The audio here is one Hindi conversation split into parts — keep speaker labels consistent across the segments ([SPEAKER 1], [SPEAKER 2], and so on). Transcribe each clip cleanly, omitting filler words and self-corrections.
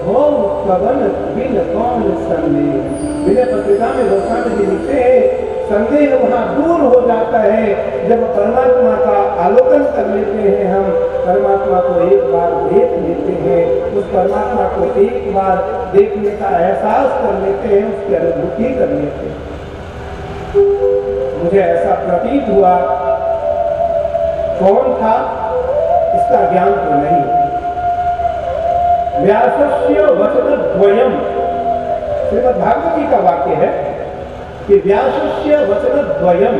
[SPEAKER 1] हो पवन बिन कौन संदेह। विनय पत्रिका में गोस्वामी जी लिखते हैं, संदेह वहाँ दूर हो जाता है जब परमात्मा का आलोकन कर लेते हैं। हम परमात्मा को एक बार देख लेते हैं, उस परमात्मा को एक बार देखने का एहसास कर लेते हैं, उसकी अनुभूति कर लेते हैं। मुझे ऐसा प्रतीत हुआ, कौन था इसका ज्ञान तो नहीं। व्यासस्य वचनद्वयम्, श्रीमद् भागवत जी का वाक्य है कि व्यासस्य वचनद्वयम्।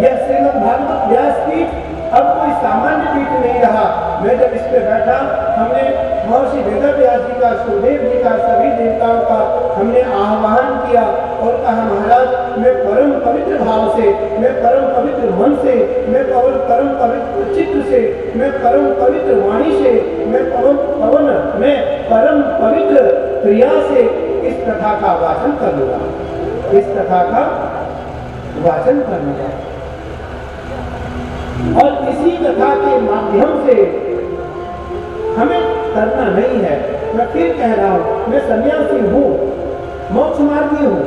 [SPEAKER 1] यह श्रीमद् भागवत व्यास पीठ अब कोई सामान्य पीठ नहीं रहा। मैं जब इस पे बैठा, हमने महर्षि वेदव्यास जी का, सुखदेव जी का, सभी देवताओं का हमने आह्वान किया और कहा, महाराज मैं परम पवित्र भाव से, मैं परम पवित्र मन से, मैं परम पवित्र चित्त से, मैं परम पवित्र वाणी से, मैं परम पवित्र क्रिया से इस कथा का वाचन करूंगा, इस कथा का वाचन करूंगा। और इसी कथा के माध्यम से हमें करना नहीं है। मैं फिर कह रहा हूं, मैं सन्यासी हूं, मोक्ष मार्गी हूं,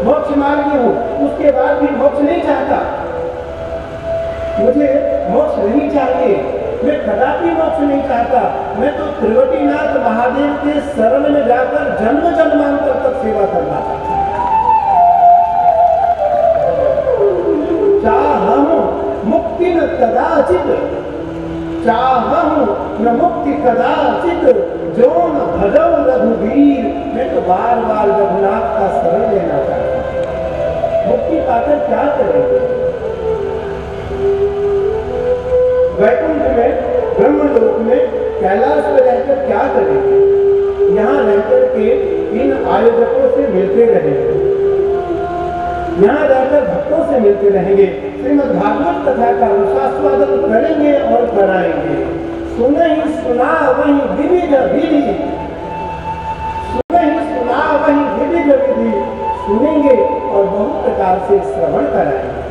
[SPEAKER 1] मोक्ष मार्गी हूं, उसके बाद भी मोक्ष नहीं चाहता। मुझे मोक्ष नहीं चाहिए, मैं कदापि मोक्ष नहीं चाहता। मैं तो त्रिवटीनाथ महादेव के शरण में जाकर जन्म जन्मांतर तक सेवा करना चाहता हूं। चाहूं मुक्ति न कदाचित, चाहूं न मुक्ति कदाचित, जो न भजौ रघुवीर। मैं तो बार बार रघुनाथ का शरण लेना चाहता हूं। मुक्ति पाकर क्या करेंगे? वैकुंठ में, ब्रह्मलोक में, कैलाश में रहकर क्या करेंगे? यहाँ रहकर के इन आयोजकों से मिलते रहेंगे, यहाँ रहकर भक्तों से मिलते रहेंगे, श्रीमद् भागवत कथा का रसास्वादन करेंगे और कराएंगे। सुने ही सुना वही विविध विधि, सुने ही सुना वही विविध विधि, सुनेंगे और बहुत प्रकार से श्रवण कराएंगे।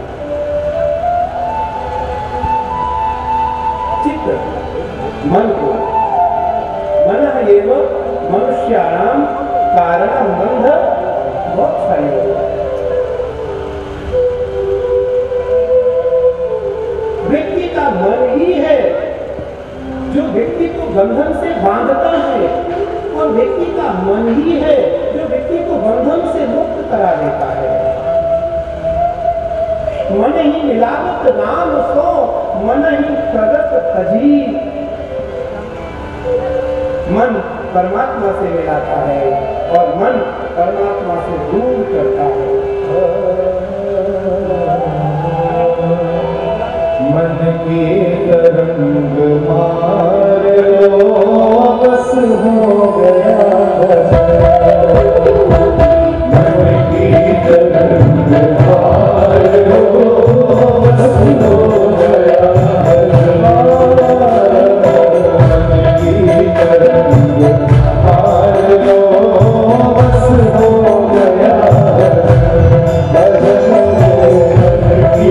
[SPEAKER 1] चित्त मन को, मनः एव मनुष्याणां कारणं बंध मोक्षाय। व्यक्ति का मन ही है जो व्यक्ति को बंधन से बांधता है, और व्यक्ति का मन ही है जो व्यक्ति को बंधन से मुक्त करा देता है। मन ही मिलावत नाम सो, मन ही प्रगट खजी। मन परमात्मा से मिलाता है और मन परमात्मा से दूर करता है। मन के तरंग मार लो, बस हो गया मन के तरंग मार लो, बस हो गया मन के तरंग मार लो, बस हो गया मन की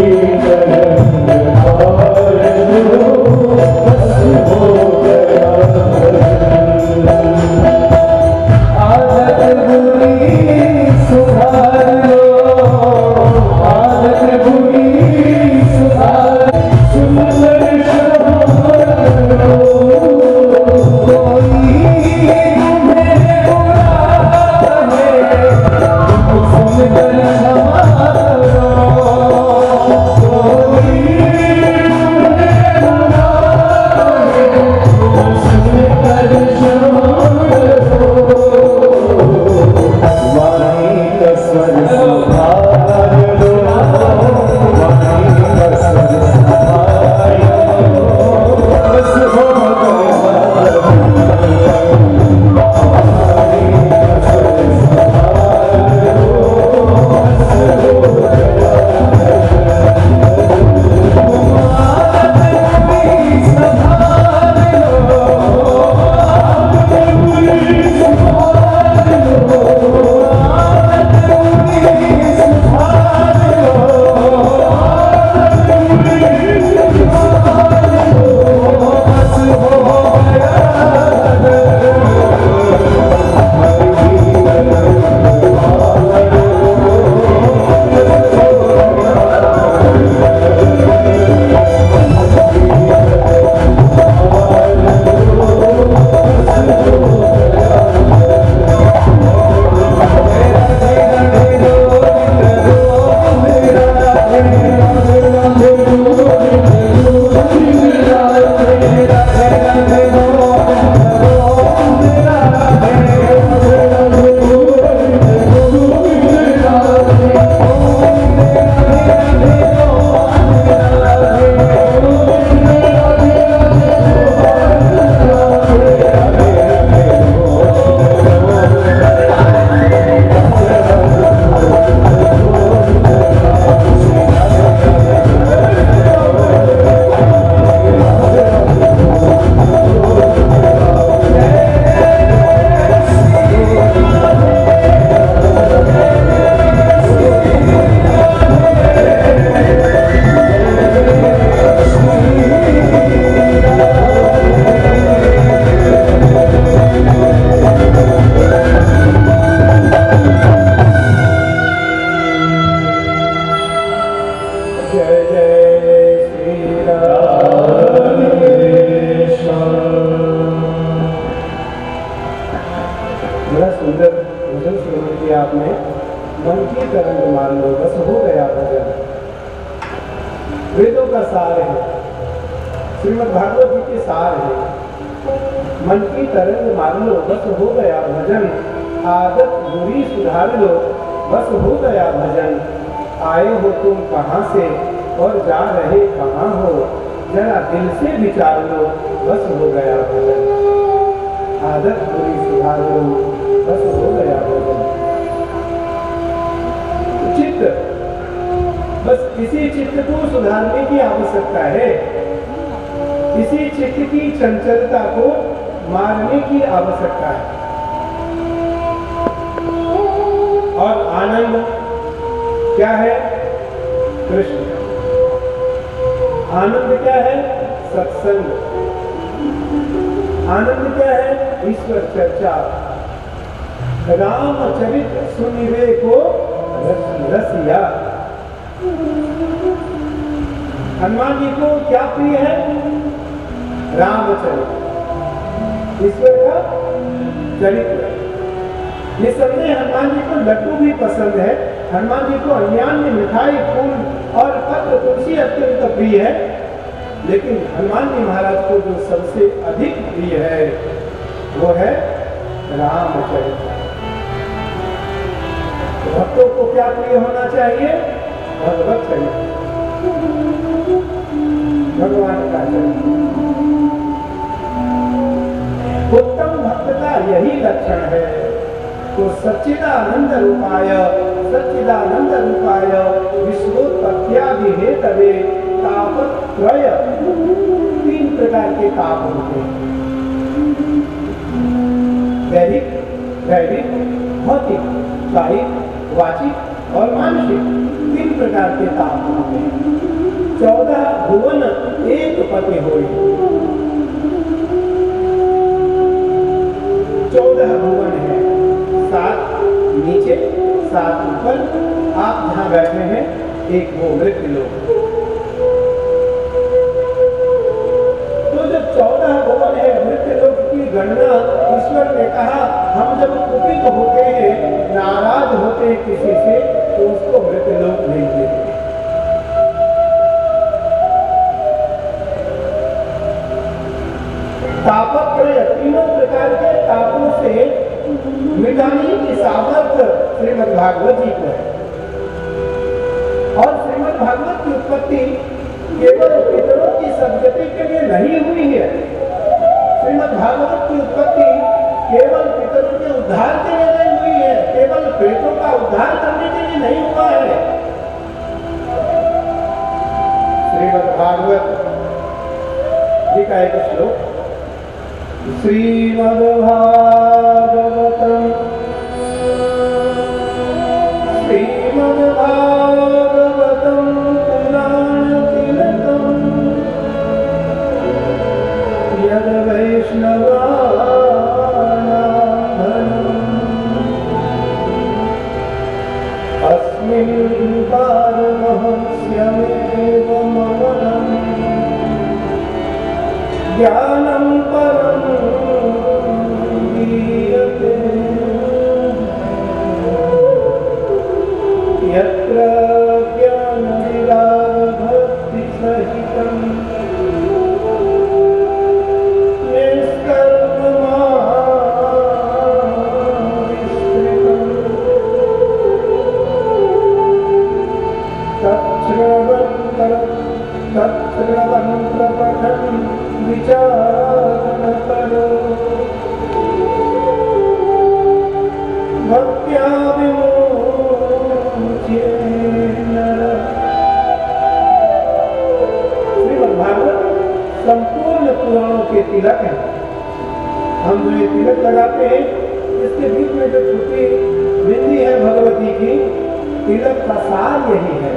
[SPEAKER 1] भागवत में मन की तरंग मान लो बस हो गया भजन। वेदों का सार है, श्रीमद् भागवत जी के सार है। मन की तरंग मान लो बस हो गया भजन, आदत बुरी सुधार लो बस हो गया भजन। आए हो तुम कहाँ से और जा रहे कहाँ हो, जरा दिल से विचार लो बस हो गया भजन। आदत बुरी सुधार लो बस हो गया भजन। चित्त, बस किसी चित्त को सुधारने की आवश्यकता है, किसी चित्त की चंचलता को मारने की आवश्यकता है। और आनंद क्या है? कृष्ण। आनंद क्या है? सत्संग। आनंद क्या है? ईश्वर चर्चा। रामचरित सुनिवे को रसिया। हनुमान जी को क्या प्रिय है? रामचरित, ईश्वर का चरित्र। निसंदेह हनुमान जी को लड्डू भी पसंद है, हनुमान जी को अन्यान्य मिठाई फूल और पत्र तुलसी अत्यंत प्रिय है, लेकिन हनुमान जी महाराज को जो सबसे अधिक प्रिय है वो है रामचरित। भक्तों को क्या प्रिय होना चाहिए? भगवत चरित्र, भगवान का चरित्र। उत्तम भक्त का यही लक्षण है। तो सच्चिदानंद रूपाय विश्वोत्पत्त्यादि हेतवे तापत्रय, 3 प्रकार के ताप होते हैं। दैहिक, भौतिक, कायिक, वाचिक और मानसिक, 3 प्रकार के ताप होते हैं। 14 भुवन एक पति होई। 14 भुवन है, 7 नीचे 7 ऊपर। आप जहां बैठे हैं एक वो मृत्यु लोक। तो जब 14 भुवन है, मृत्यु लोक की गणना ईश्वर ने कहा, हम जब कुपित होते हैं, नाराज होते हैं किसी से, तो उसको मृत्यु लोक भेज देते हैं। तापत्रय, 3 प्रकार के तापों से मिटाने की सामर्थ्य श्रीमद् भागवत जी को है। और श्रीमद् भागवत की उत्पत्ति केवल पितरों की सदगति के लिए नहीं हुई है। श्रीमद् भागवत की उत्पत्ति केवल पितरों के उद्धार के लिए नहीं हुई है, केवल प्रेतों का उद्धार करने के लिए नहीं हुआ है। श्रीमद् भागवत जी का एक श्लोक, श्रीमद्भागवतम् पुराणतिलकम् यद् वैष्णवानां अस्मिन् पारमहंस्यमेव ममनम् ज्ञानं परं गीयते यत्र ज्ञानविरागभक्तिसहितं निष्कर्ममाविष्कृतं तच्छ्रवन्त्रपठन् विचारणकरो भक्त्या विमोच्येन। श्रीमद् भागवत संपूर्ण पुराणों के तिलक हैं। हम जो ये तिलक लगाते हैं, इसके बीच में जो छोटी बिंदी है भगवती की, तिलक का सार यही है।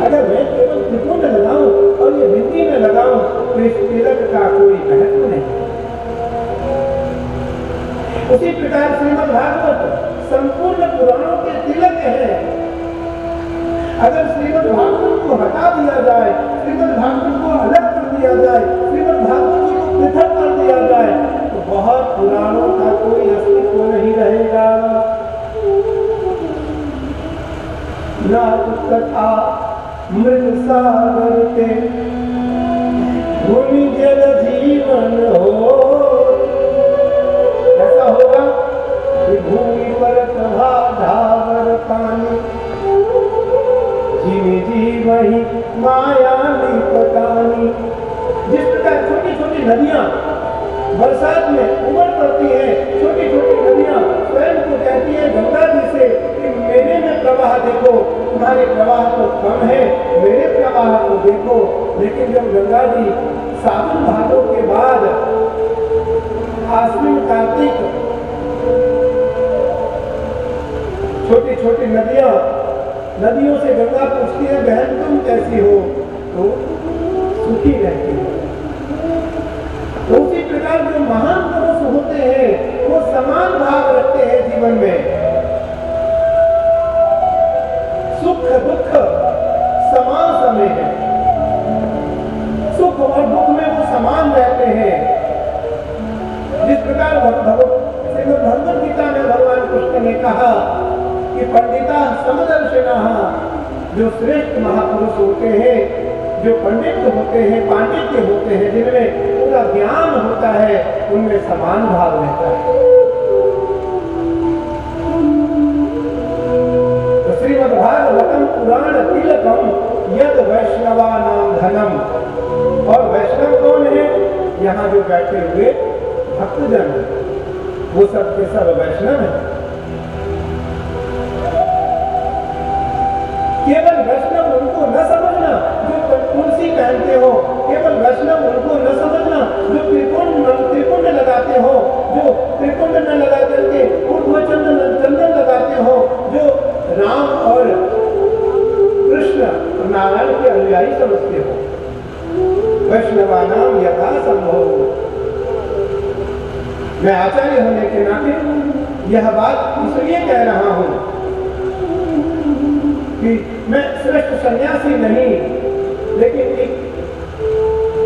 [SPEAKER 1] अगर मैं केवल त्रिपुट लगाऊं और ये बिंदी में लगाऊं तो इस तिलक का कोई महत्व नहीं। उसी प्रकार श्रीमद् भागवत संपूर्ण पुराणों के तिलक है। अगर श्रीमद् भागवत को हटा दिया जाए, श्रीमद् भागवत को अलग कर दिया जाए, श्रीमद् भागवत को पृथक कर दिया जाए, तो बहुत पुराणों का कोई अस्तित्व नहीं रहेगा। सागर के भूमि जल जीवन हो। ऐसा होगा कि भूमि पर प्रभा धावर पानी, जीवी जी वही माया पतानी। जिस प्रकार छोटी छोटी नदियां बरसात में उमड़ पड़ती है, छोटी छोटी नदियां स्वयं को कहती है गंगा जी से कि मेरे में प्रवाह देखो, तुम्हारे प्रवाह तो कम है, मेरे प्रवाह को देखो। लेकिन जब गंगा जी सावन भादों के बाद आश्विन कार्तिक छोटी छोटी नदियों से गंगा पूछती है बहन तुम कैसी हो, तो सुखी रहती है। तो उसी प्रकार जो महान पुरुष होते हैं वो समान भाव रखते हैं जीवन में, सुख दुख समान समय है, सुख और दुख में वो समान रहते हैं। जिस प्रकार श्रीमद् भगवद गीता में भगवान कृष्ण ने कहा कि पंडिता समदर्शिनः, जो श्रेष्ठ महापुरुष होते हैं, जो पंडित होते हैं, पांडित्य होते हैं, जिनमें पूरा ज्ञान होता है, उनमें समान भाव रहता है। तो श्रीमद्भागवतम पुराण तिलकम यद वैष्णवानां धनम। और वैष्णव कौन है? यहाँ जो बैठे हुए भक्तजन, वो सब के सब वैष्णव है। केवल वैष्णव उनको न समझना जो तुलसी पहनते हो, केवल वैष्णव उनको न समझना जो त्रिकुंड लगाते हो, जो त्रिकुंड न लगा करके चंदन लगाते हो, जो राम और कृष्ण और नारायण के अनुयायी समझते हो। वैष्णवानाम यथा संभव। मैं आचार्य होने के नाते यह बात इसलिए कह रहा हूं कि मैं श्रेष्ठ सन्यासी नहीं, लेकिन एक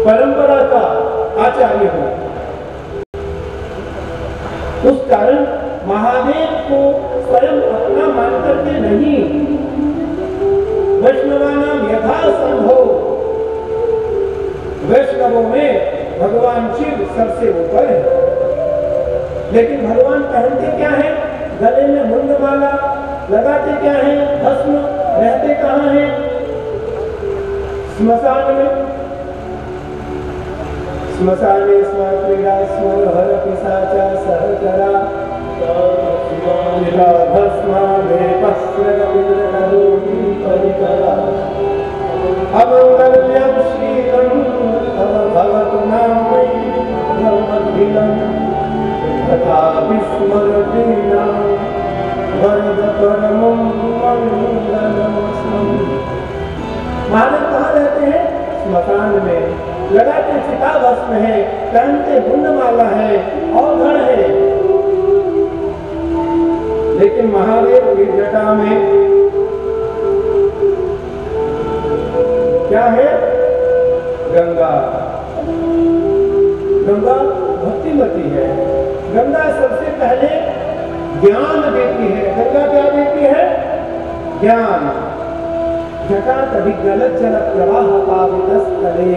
[SPEAKER 1] परंपरा का आचार्य हूं। उस कारण महादेव को स्वयं अपना मान करके नहीं, वैष्णवानाम यथा संभव, वैष्णवों में भगवान शिव सबसे ऊपर है। लेकिन भगवान पहनते क्या है? गले में मुंडमाला, लगाते क्या है? भस्म। रहते कहाँ हैं? स्मशान में। स्मशाने स्मक्रीड़ा स्महर पिशाचा सहचरा भस्मा अमंगल्यं शीलं तव भवतु नामयि धर्मखिलं तथा विस्मरतीनां वरद परमं मंगलमस्मि। महादेव कहाँ रहते हैं? स्मशान में। लगाते चिता भस्म है, पहनते मुंडमाला है, औघड़ है। लेकिन महादेव की जटा में क्या है? गंगा। गंगा भक्तिमती है। गंगा सबसे पहले ज्ञान देती है। गंगा क्या देती है? ज्ञान। जटा कभी गलत जल प्रवाह पावितस्थले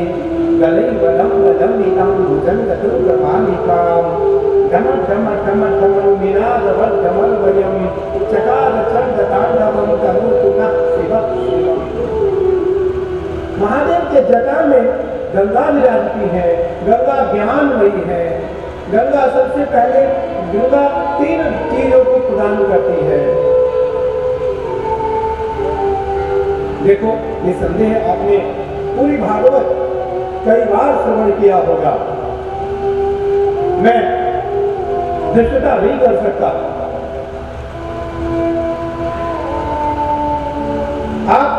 [SPEAKER 1] गले बलम बलम नीताम भुजन गतुर्गपालिकाम धमर धमर धमर धमर मीनाद वर धमर वयम चकार चंद तांडवम तनु तुना शिव शिवम। महादेव के जटा में गंगा विराजती है। गंगा ज्ञानमयी है। गंगा सबसे पहले गंगा 3 चीजों को प्रदान करती है। देखो, निसंदेह आपने पूरी भागवत कई बार श्रवण किया होगा। मैं दृष्टता नहीं कर सकता। आप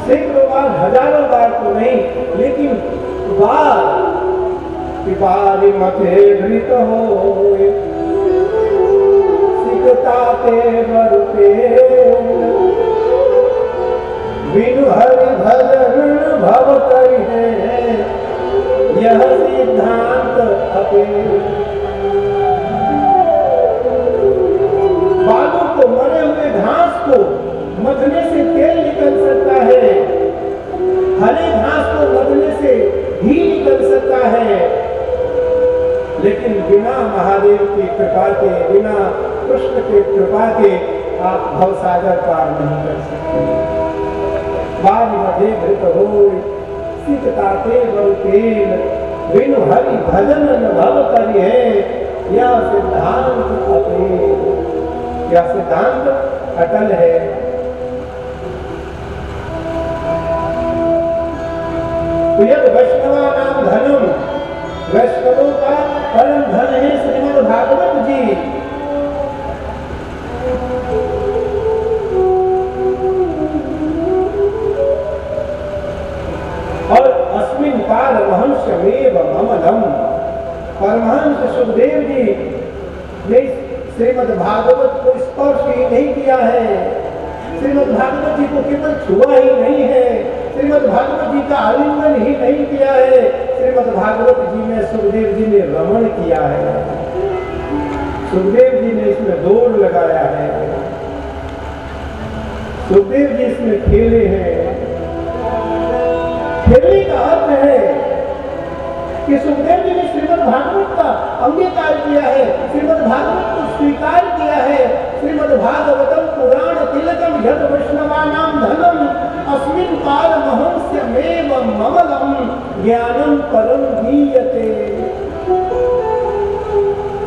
[SPEAKER 1] सैकड़ों बार, हजारों बार तो नहीं, लेकिन बार पिपारी मथे घृत हो सिकता ते बरते बिनु हरि भजन भव करि है यह सिद्धांत अपे। बालों को, मरे हुए घास को मथने से तेल निकल सकता है, लेकिन बिना महादेव की कृपा के, बिना कृष्ण की कृपा के आप भवसागर पार नहीं कर सकते। बाल मधे घृत होय सीतताते बलतेल, बिनु हरि भजन न भव करि है, यह सिद्धांत अटेल। यह सिद्धांत अटल है। तो यद वैष्णवा नाम धनम, वैष्णवों का परम धन है श्रीमद् भागवत जी। और अस्मिन् पारमहंस्यमेव ममलम, परमहंस सुखदेव जी ने श्रीमद् भागवत को स्पर्श ही नहीं किया है, श्रीमद् भागवत जी को केवल छुआ ही नहीं है, श्रीमद् भागवत जी का आलिंगन ही नहीं किया है, श्रीमद् भागवत जी में सुखदेव जी ने रमण किया है, सुखदेव जी ने इसमें दौड़ लगाया है, सुखदेव जी इसमें खेले हैं। खेलने का अर्थ है कि सुखदेव जी ने श्रीमद् भागवत का अंगीकार किया है, श्रीमद् भागवत को स्वीकार किया है। श्रीमद् भागवतम पुराण तिलकम यद वैष्णवानाम धनम, अस्मिन् पारमहंस्यमेव ममलम, ज्ञानम परम गीयते।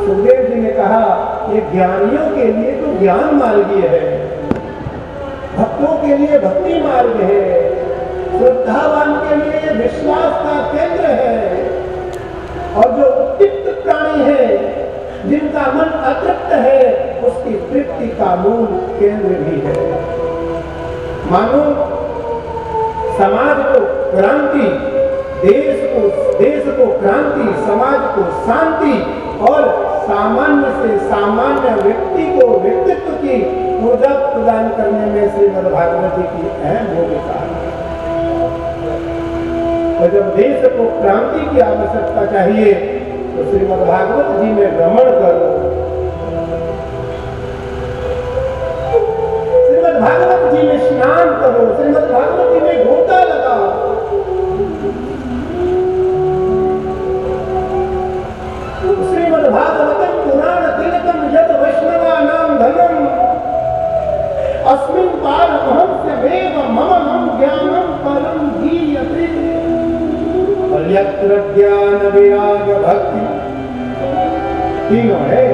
[SPEAKER 1] सुखदेव जी ने कहा ये ज्ञानियों के लिए तो ज्ञान मार्ग है, भक्तों के लिए भक्ति मार्ग है, श्रद्धावान के लिए ये विश्वास का केंद्र है, और जो उत्तिक्त प्राणी है, जिनका मन अतृप्त है, उसकी तृप्ति का मूल केंद्र भी है। मानो समाज को क्रांति, देश को क्रांति, समाज को शांति, और सामान्य से सामान्य व्यक्ति को व्यक्तित्व की ऊर्जा प्रदान करने में श्रीमद् भागवत जी की अहम भूमिका है। और जब देश को क्रांति की आवश्यकता चाहिए तो श्रीमद् भागवत जी में रमण करो, श्रीमद् भागवत जी में स्नान करो, श्रीमद् भागवत जी में गोता लगाओ। श्रीमद् भागवतम पुराण तिलकम यद वैष्णवानाम धनम, अस्मिन् पारमहंस्यमेव ममलम, ज्ञानम परम गीयते। और यत्र ज्ञान विराग भक्ति, तीनों है।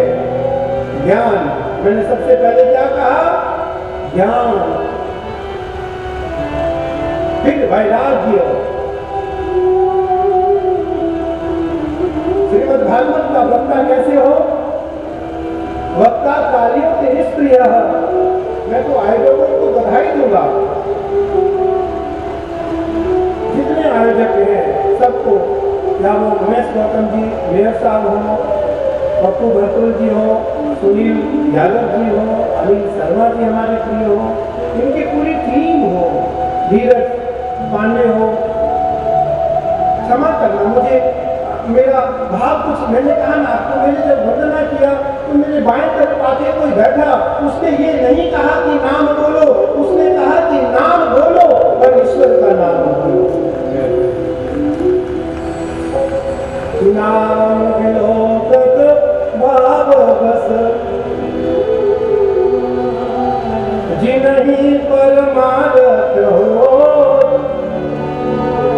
[SPEAKER 1] ज्ञान, मैंने सबसे पहले क्या कहा? ज्ञान, फिर वैराग्य। श्रीमद् भागवत का वक्ता कैसे हो? वक्ता कार्यों से निष्क्रिय। मैं तो आयोजकों को बधाई दूंगा, जितने आयोजक हैं सबको, या वो उमेश गौतम जी मेयर साहब हो, पप्पू भरतुल जी हो, सुनील यादव जी हो, अनिल शर्मा जी हमारे प्रिय हो, इनकी पूरी टीम हो, धीरज पांडे हो। क्षमा करना, मुझे मेरा भाव कुछ, मैंने कहा ना आपको, मैंने जब वंदना किया तो मेरे बाएं तरफ आके कोई बैठा, उसने ये नहीं कहा कि नाम बोलो, उसने कहा कि नाम बोलो और ईश्वर का नाम बोलो। नाम विलोकत भाव बस, जिन्हीं परमारथ हो।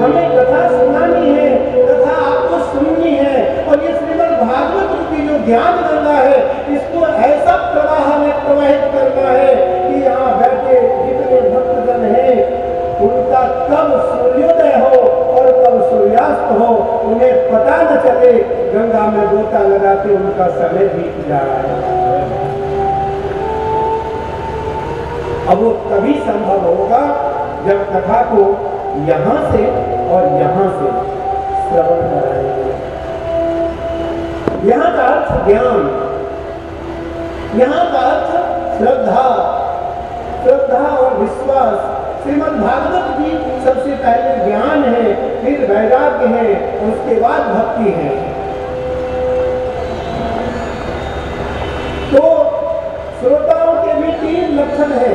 [SPEAKER 1] हमें कथा सुनानी है, कथा आपको सुननी है, और ये श्रीमद् भागवत की जो ज्ञान गंगा है, इसको ऐसा प्रवाह में प्रवाहित करना है कि यहाँ बैठे जितने भक्तजन हैं, उनका कब सूर्योदय हो और कब सूर्यास्त हो उन्हें पता न चले, गंगा में गोता लगाते उनका समय बीत जाए। अब वो तभी संभव होगा जब कथा को यहाँ से और यहाँ से श्रवण कराएंगे। यहाँ का अर्थ ज्ञान, यहाँ का अर्थ श्रद्धा, श्रद्धा और विश्वास। श्रीमद् भागवत जी सबसे पहले ज्ञान है, फिर वैराग्य है, और उसके बाद भक्ति है। तो श्रोताओं के भी 3 लक्षण है।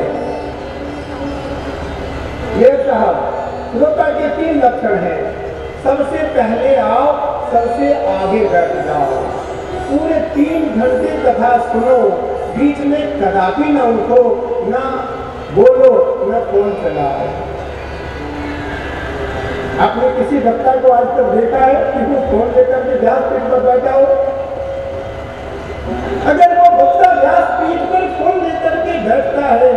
[SPEAKER 1] ये साहब, श्रोता के 3 लक्षण हैं। सबसे पहले आप सबसे आगे बैठ जाओ, पूरे 3 घंटे कथा सुनो, बीच में कदापि न उठो, न बोलो, न फोन चलाओ। आपने किसी वक्ता को आज तक देखा है कि वो फोन लेकर के व्यासपीठ पर बैठा हो? अगर वो वक्ता व्यासपीठ पर फोन लेकर के बैठता है,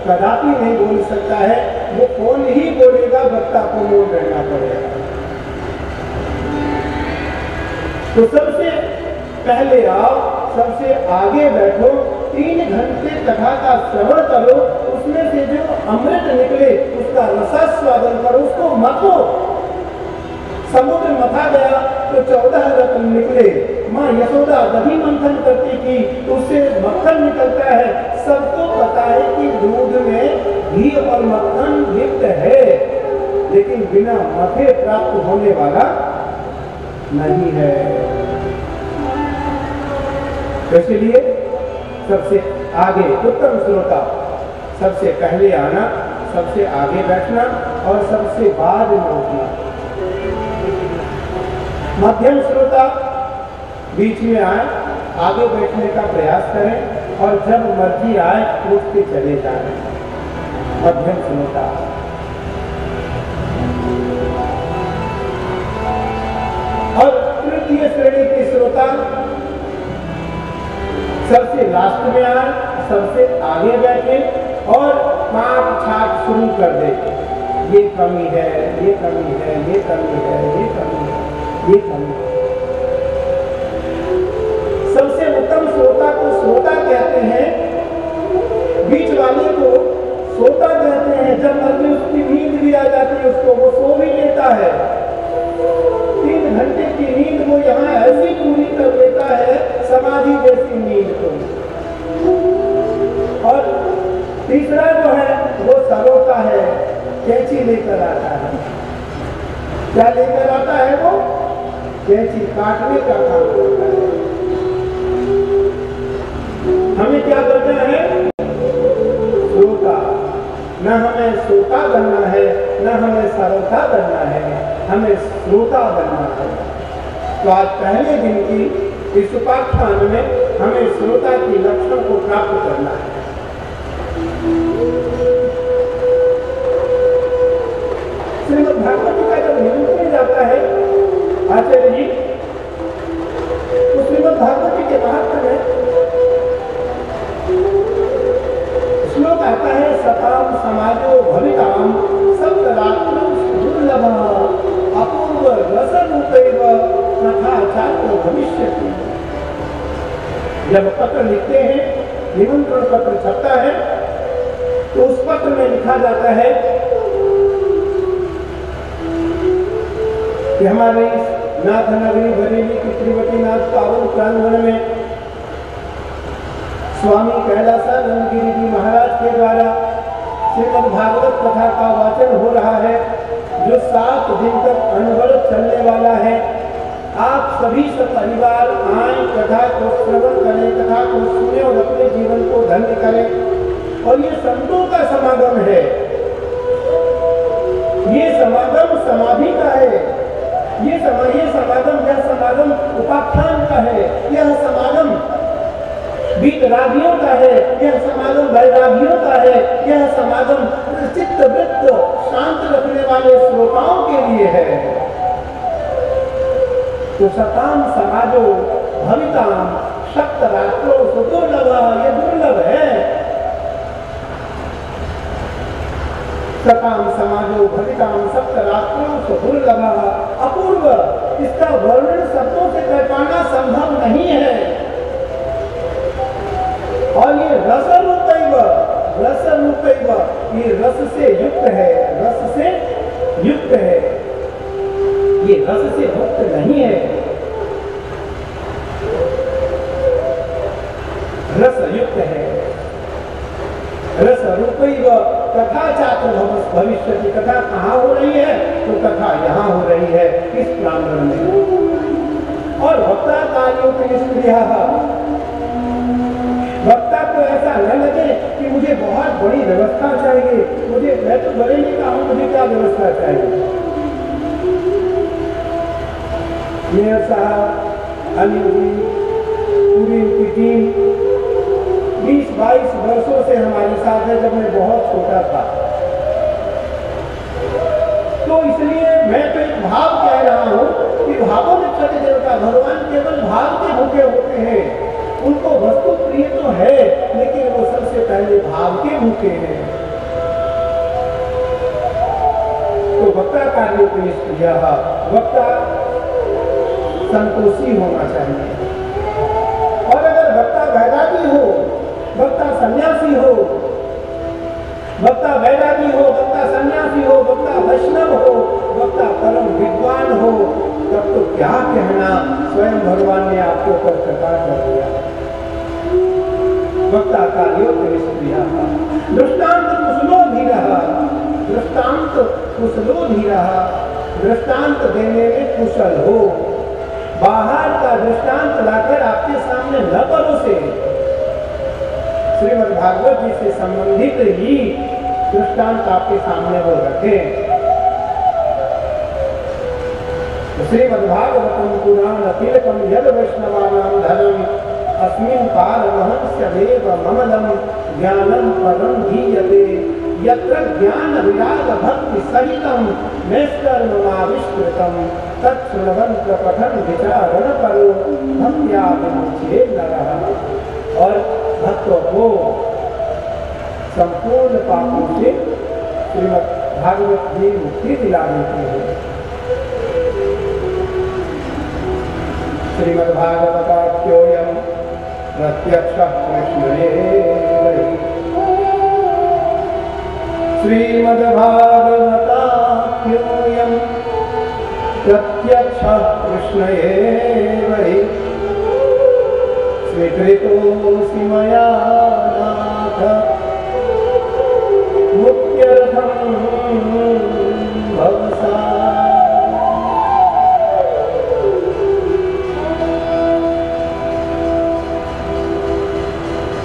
[SPEAKER 1] कदापि नहीं बोल सकता है, वो फोन ही बोलेगा, वक्ता को मौन रहना पड़ेगा। तो सबसे पहले आओ, सबसे आगे बैठो, 3 घंटे कथा का श्रवण करो, उसमें से जो अमृत निकले उसका रसास्वादन करो, उसको मथो। समुद्र मथा गया तो 14 रत्न निकले। माँ यशोदा दही मंथन करती थी तो उससे मक्खन निकलता है। सबको पता है कि दूध में घी और मक्खन लिप्त है, लेकिन बिना मथे प्राप्त होने वाला नहीं है। इसलिए सबसे आगे उत्तम श्रोता, सबसे पहले आना, सबसे आगे बैठना और सबसे बाद में उठना। मध्यम श्रोता बीच में आए, आगे बैठने का प्रयास करें और जब मर्जी आए उठ के चले जाए। मध्यम श्रोता। और तृतीय श्रेणी के श्रोता सबसे लास्ट में आए, सबसे आगे बैठे और पाठ छाट शुरू कर दे। ये कमी है, ये कमी है, ये कमी है, ये कमी है, ये कमी है। सबसे उत्तम श्रोता को श्रोता कहते हैं, बीच वाले को श्रोता कहते हैं। जब मर्जी उसकी नींद भी आ जाती है उसको, वो सो भी लेता है। 3 घंटे की नींद वो यहाँ ऐसी पूरी कर लेता है, समाधि जैसी नींद को। और तीसरा जो है वो सरोता है, कैंची लेकर आता है। क्या लेकर आता है वो? कैंची काटने का काम करता है। हमें क्या करना है? श्रोता। न हमें श्रोता बनना है, न हमें सरोता बनना है, हमें श्रोता बनना है। तो आज पहले दिन की इस उपाख्यान में हमें श्रोता की लक्षण को प्राप्त करना है। श्रीमद् भागवत का जब निरूपण जाता है आचार्य जी, तो श्रीमद् भागवत के महात्म्य में श्लोक आता है, सताम समाजो भविताम सप्तरात्रं दुर्लभः अपूर्व रसरूपैव तथा चात्र भविष्यति। जब पत्र लिखते हैं, निमंत्रण पत्र छपता है, तो उस पत्र में लिखा जाता है कि हमारे नाथ नगरी बरेली की त्रिवटीनाथ पावन प्रांगण में स्वामी कैलासानंद गिरि जी महाराज के द्वारा श्रीमद् भागवत कथा का वाचन हो रहा है, जो 7 दिन तक अनवरत चलने वाला है। आप सभी परिवार आए, कथा को श्रवण करें, कथा को सुने और अपने जीवन को धन्य करें। और ये संतों का समागम है, ये समागम समाधि का है, ये समागम उपाख्यान का है, यह समागम वीतरागियों का है, यह समागम वैरागियों का है, यह समागम चित्त वृत्त शांत रखने वाले श्रोताओं के लिए है। तो सताम समाजो भविताम सप्तरात्रो सुदुर्लभ, ये दुर्लभ है। सताम समाजो भविताम सप्तरात्रो सुदुर्लभ अपूर्व, इसका वर्णन शब्दों से कर पाना संभव नहीं है। और ये रस रूपैव, ये रस से युक्त है, रस से युक्त है, ये रस से मुक्त नहीं है। रस युक्त है, रस रूपैव कथा चात्र भविष्य की। कथा कहाँ हो रही है? तो कथा यहाँ हो रही है, इस प्रांगण में। और वक्ता कार्यों के निष्क्रिय, वक्ता को ऐसा न लगे कि मुझे बहुत बड़ी व्यवस्था चाहिए, मैं तो बरेली का हूं, मुझे क्या व्यवस्था चाहिए। मेयर साहब, अनिल जी, पूरी उनकी टीम 20-22 वर्षों से हमारे साथ है, जब मैं बहुत छोटा था। तो इसलिए मैं तो एक भाव कह रहा हूं कि भावों में छठ देवता भगवान केवल भाव के भूखे होते हैं। उनको वस्तु प्रिय तो है, लेकिन वो सबसे पहले भाव के भूखे हैं। तो वक्ता कार्य को निष्क्रिय, वक्ता संतोषी होना चाहिए। और अगर वक्ता वैरागी हो, वक्ता सन्यासी हो, वक्ता वैरागी हो, वक्ता सन्यासी हो, वक्ता वैष्णव हो, वक्ता परम विद्वान हो, तब तो क्या कहना, स्वयं भगवान ने आपके ऊपर कृपा कर दिया। वक्ता कार्यों के निष्क्रिय, दृष्टांत कुशलो भी रहा, दृष्टांत कुशलो भी रहा, दृष्टांत देने में कुशल हो। बाहर का दृष्टांत लाकर आपके सामने न परोसे, श्रीमद् भागवत जी से संबंधित ही दृष्टांत आपके सामने वो रखें। श्रीमद् भागवतम पुराण तिलकम यद वैष्णवानां धर्म अस्मिन् पारमहंस्य देव ममलम ज्ञानम परम धीयते यत्र ज्ञान विराग भक्ति सहितम नैष्कर्ममाविष्कृतम तत्श्रवन्त पठन विचारण करो भक्त्या विमुच्ये नरः। और भक्तों को संपूर्ण पापों से श्रीमद् भागवत जी मुक्ति दिला देते हैं। श्रीमद् भागवताख्योऽयं प्रत्यक्षः कृष्णेन, श्रीमद् भागवताख्योऽयं प्रत्यक्षः कृष्णेन स्वीकृतोऽसि मया नाथ मुक्त्यर्थं भवसात्।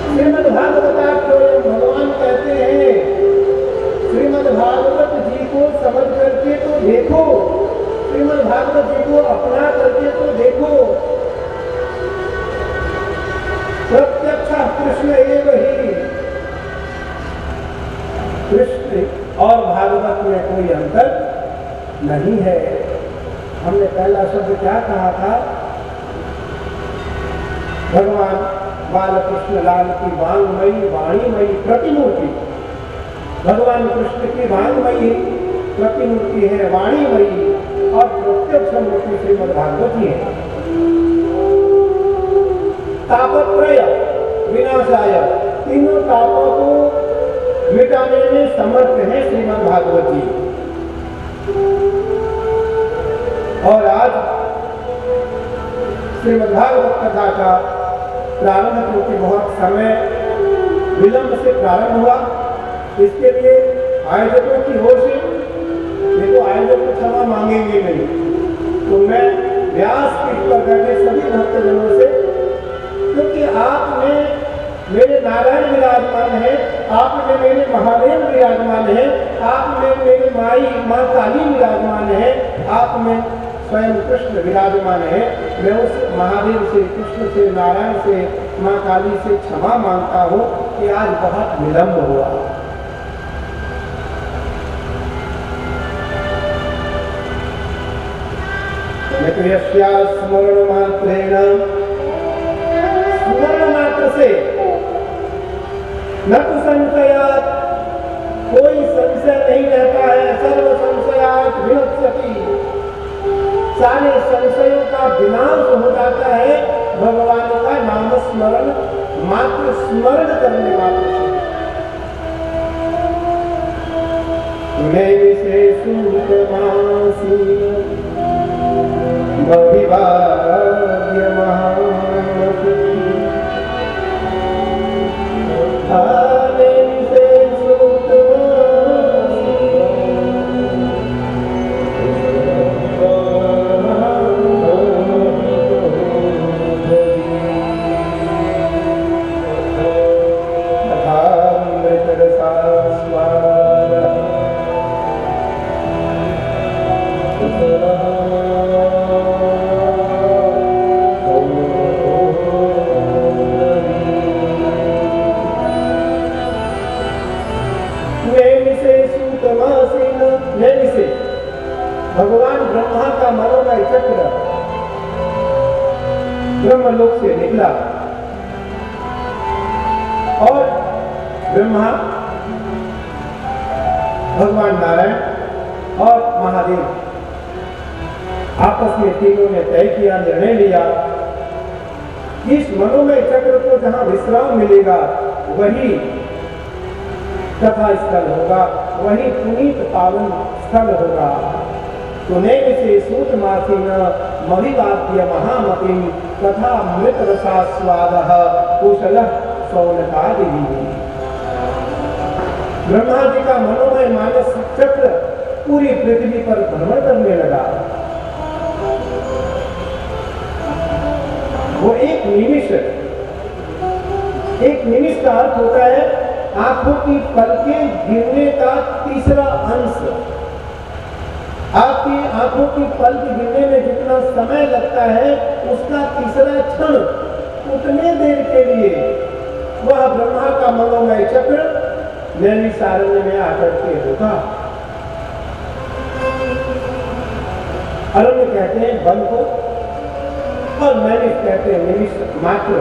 [SPEAKER 1] श्रीमद् भागवताख्योऽयं, भगवान कहते हैं श्रीमद् भागवत जी को समझ करके तो देखो, श्रीमद् भागवत जी को अपना करके तो देखो। प्रत्यक्ष कृष्ण एव ही, कृष्ण और भागवत में कोई अंतर नहीं है। हमने पहला शब्द क्या कहा था? भगवान बालकृष्ण लाल की वांगमयी वाणीमयी प्रतिमूर्ति, भगवान कृष्ण की वांगमयी प्रतिमूर्ति है वाणीमयी, और प्रत्यक्ष मूर्ति श्रीमद् भागवत ही है। तापत्रय विनाशाय, तीनों तापों को मिटाने में समर्थ है श्रीमद् भागवत जी। और आज श्रीमद् भागवत कथा का प्रारंभ, क्योंकि बहुत समय विलंब से प्रारंभ हुआ, इसके लिए आयोजकों की ओर से, देखो आयोजक को क्षमा मांगेंगे नहीं, तो मैं व्यास पीठ पर बैठे सभी भक्तजनों से, क्योंकि आप में मेरे नारायण विराजमान है, आप में मेरे महादेव विराजमान है, आप में मेरी माई माँ काली विराजमान है, आप में स्वयं कृष्ण विराजमान है। मैं उस महादेव से, कृष्ण से, नारायण से, माँ काली से क्षमा मांगता हूँ कि आज बहुत विलंब हुआ। स्मरण मात्रेण, स्मरण मात्र से न तो संशयात, कोई संशय नहीं रहता है। सर्व संशयात विनश्यति, सारे संशयों का विनाश हो जाता है भगवान का नाम स्मरण मात्र, स्मरण करने मात्र से। मैं विशेषु तमासी भाग्य महामति, ब्रह्मलोक से निकला और ब्रह्मा, भगवान नारायण और महादेव आपस में तीनों ने तय किया, निर्णय लिया, इस मनोमय चक्र को जहां विश्राम मिलेगा वही कथा स्थल होगा, वही पुनीत पावन स्थल होगा। सुनैन से सूत मासीन मविवाद्य महामतिम तथा मृत रसास्वादः कुशलः सौनकादिः। ब्रह्मा जी का मनोमय मानस चक्र पूरी पृथ्वी पर भ्रमण करने लगा। वो एक निमिष का अर्थ होता है आंखों की पलकें गिरने का तीसरा अंश। आपकी आंखों की पलक गिरने में जितना समय लगता है उसका तीसरा क्षण, उतने देर के लिए वह ब्रह्मा का मनोमय चक्र नैमिषारण्य में आकर के रुका। अरण्य कहते हैं वन को और नैमिष कहते हैं निमिष मात्र।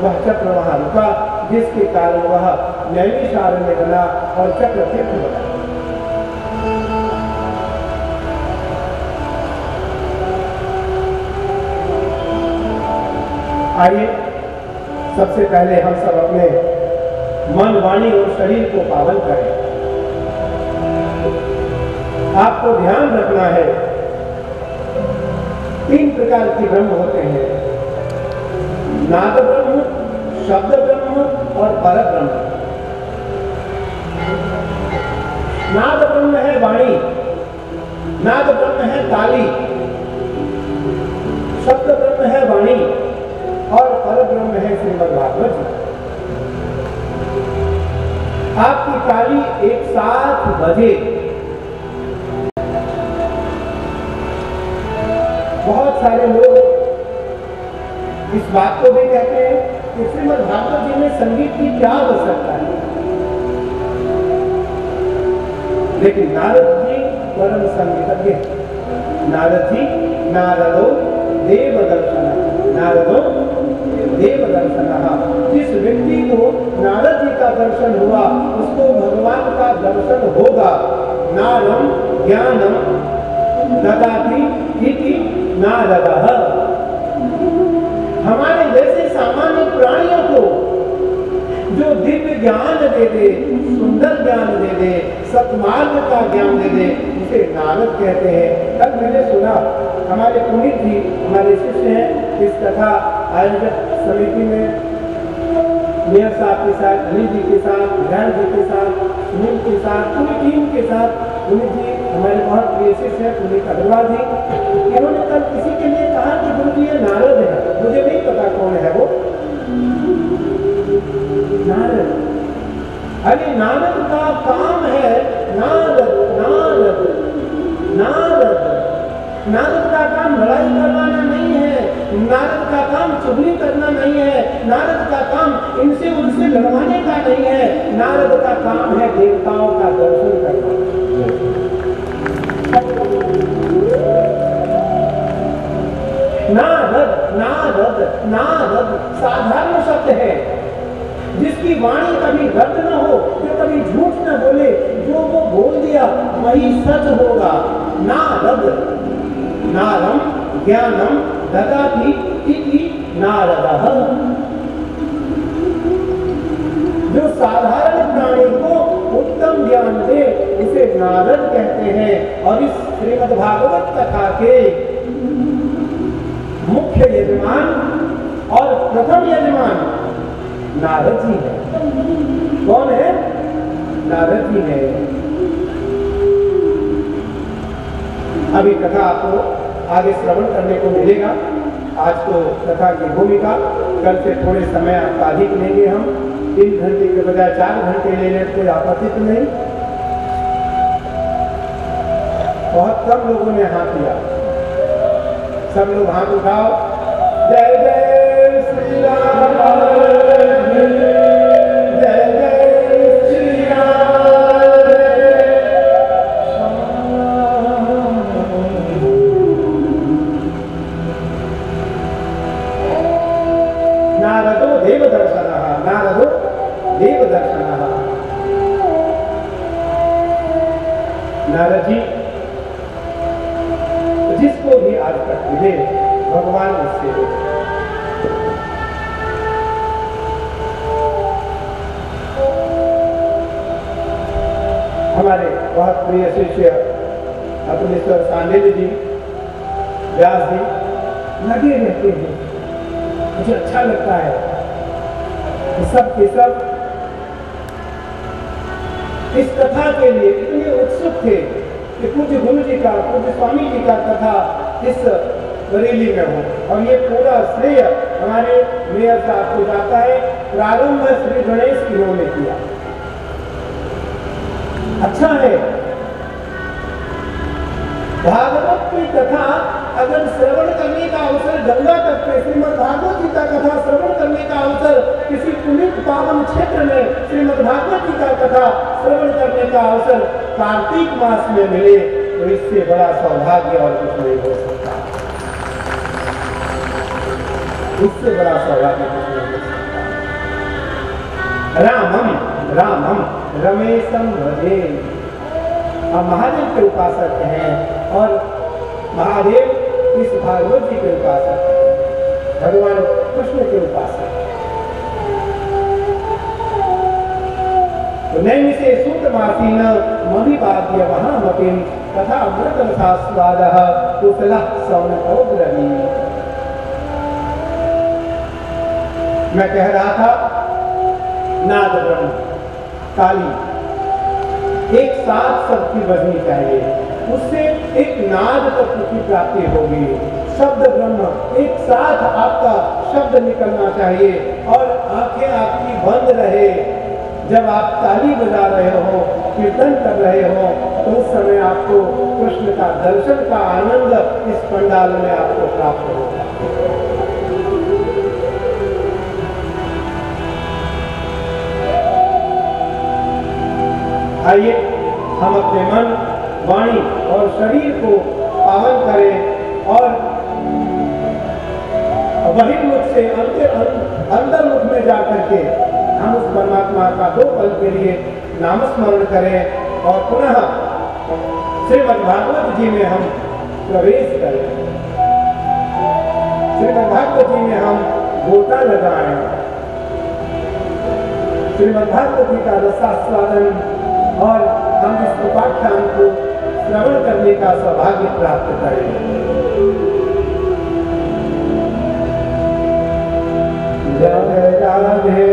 [SPEAKER 1] वह चक्र वहां रुका जिसके कारण वह नैमिषारण्य बना और चक्र तीर्थ बना। आइए सबसे पहले हम सब अपने मन, वाणी और शरीर को पावन करें। आपको ध्यान रखना है, 3 प्रकार के ब्रह्म होते हैं, नाद ब्रह्म, शब्द ब्रह्म और पर ब्रह्म। नाद ब्रह्म है वाणी, नाद ब्रह्म है ताली, शब्द ब्रह्म है वाणी और पर ब्रह्म है श्रीमद् भागवत जी। आपकी ताली एक साथ बजे। बहुत सारे लोग इस बात को भी कहते हैं कि श्रीमद् भागवत जी में संगीत की क्या आवश्यकता है, लेकिन नारद जी परम संगीतज्ञ। नारद जी नारदो देव दर्शन, नारदो देव दर्शन। जिस व्यक्ति को नारद जी का दर्शन हुआ उसको भगवान का दर्शन होगा। नारम ज्ञानम ददाति इति नारदः। हमारे जैसे सामान्य प्राणियों को जो दिव्य ज्ञान दे दे, सुंदर ज्ञान दे दे, सत्मार्ग का ज्ञान दे दे, उसे नारद कहते हैं। तब मैंने सुना हमारे पुनीत जी हमारे शिष्य हैं, इस कथा आयोजक समिति में मेयर साहब के साथ, अनिल जी के साथ, ध्यान जी के साथ, सुनील के साथ, पूरी टीम के साथ। पुनीत जी हमारे बहुत प्रिय शिष्य हैं, पुनीत अग्रवाल जी। इन्होंने कल किसी के लिए कहा कि गुरु जी ये नारद है, मुझे नहीं पता कौन है वो नारद। अरे नारद का काम है नारद नारद नारद। नारद का काम लड़ाई करवाना नहीं है, नारद का काम चुगली करना नहीं है, नारद का काम इनसे उनसे लड़वाने का नहीं है। नारद का काम है देवताओं का दर्शन करना। नारद नारद नारद साधारण शब्द है, जिसकी वाणी कभी गलत न हो, जो कभी झूठ न बोले, जो वो बोल दिया वही सच होगा। नारद, नारम ज्ञानम ददाति इति नारदः। जो साधारण प्राणी को उत्तम ज्ञान दे उसे नारद कहते हैं। और इस श्रीमद् भागवत कथा के मुख्य यजमान और प्रथम यजमान नारद जी है। कौन है? नारद जी है। अभी कथा आपको आगे श्रवण करने को मिलेगा। आज तो कथा की भूमिका, कल से थोड़े समय आपका अधिक लेंगे हम। 3 घंटे के बजाय 4 घंटे ले लें, कोई आपत्ति तो नहीं। बहुत कम लोगों ने हाथ दिया, सब लोग हाथ उठाओ। जय जय श्री राम, जय जय श्री राम। नारदो देवदर्शनः, नारदो देवदर्शनः। नारद जी जिसको भी आज तक मिले भगवान उससे हो। हमारे बहुत प्रिय शिष्य अपनेश्वर सांडिल्य जी, व्यास जी लगे रहते हैं। मुझे अच्छा लगता है कि सब के सब इस कथा के लिए इतने उत्सुक थे कि पूज्य गुरु जी का, पूज्य स्वामी जी का कथा इस बरेली में हो। और ये पूरा श्रेय हमारे मेयर साहब को जाता है। प्रारंभ श्री गणेश इन्होंने किया। अच्छा है, भागवत की कथा अगर श्रवण करने का अवसर गंगा तट पे श्रीमद् भागवत जी का कथा श्रवण करने का अवसर किसी पुनीत पावन क्षेत्र में श्रीमद् भागवत जी का कथा श्रवण करने का अवसर कार्तिक मास में मिले तो इससे बड़ा सौभाग्य और कुछ नहीं हो सकता। इससे बड़ा सौभाग्य कुछ नहीं हो सकता। रामम रामम रमेशम भजे। हम महादेव के उपासक हैं और महादेव इस भागवत जी के उपासक हैं, भगवान कृष्ण के उपासक हैं। तो नैमिषे सूतमासीन मणिवाद्य महामतिम तथा अमृतरसास्वादः कुशलः सौनकोग्रवी। मैं कह रहा था नाद ब्रह्म ताली एक साथ सबकी बजनी चाहिए, उससे एक नाद तत्व की प्राप्ति होगी। शब्द ब्रह्म एक साथ आपका शब्द निकलना चाहिए और आंखें आपकी बंद रहे। जब आप ताली बजा रहे हो, कीर्तन कर रहे हो, तो उस समय आपको कृष्ण का दर्शन का आनंद इस पंडाल में आपको प्राप्त होगा। आइए हम अपने मन, वाणी और शरीर को पावन करें और बहिर्मुख से अंतर्मुख में जाकर के हम उस परमात्मा का 2 पल के लिए नामस्मरण करें और पुनः श्रीमद् भागवत जी में हम प्रवेश करें। श्रीमद् भागवत जी में हम गोता लगाएं। श्रीमद् भागवत जी का रसास्वादन और हम इस उपाख्यान को श्रवण करने का सौभाग्य प्राप्त करें। जय राधे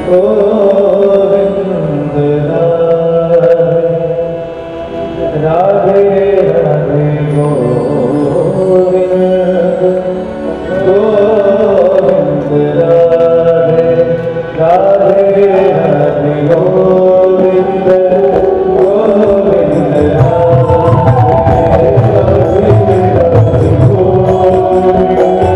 [SPEAKER 1] गोविंद राधे राधे गोविंद गोविंद राधे राधे गोविंद गोविंद राधे गोविंद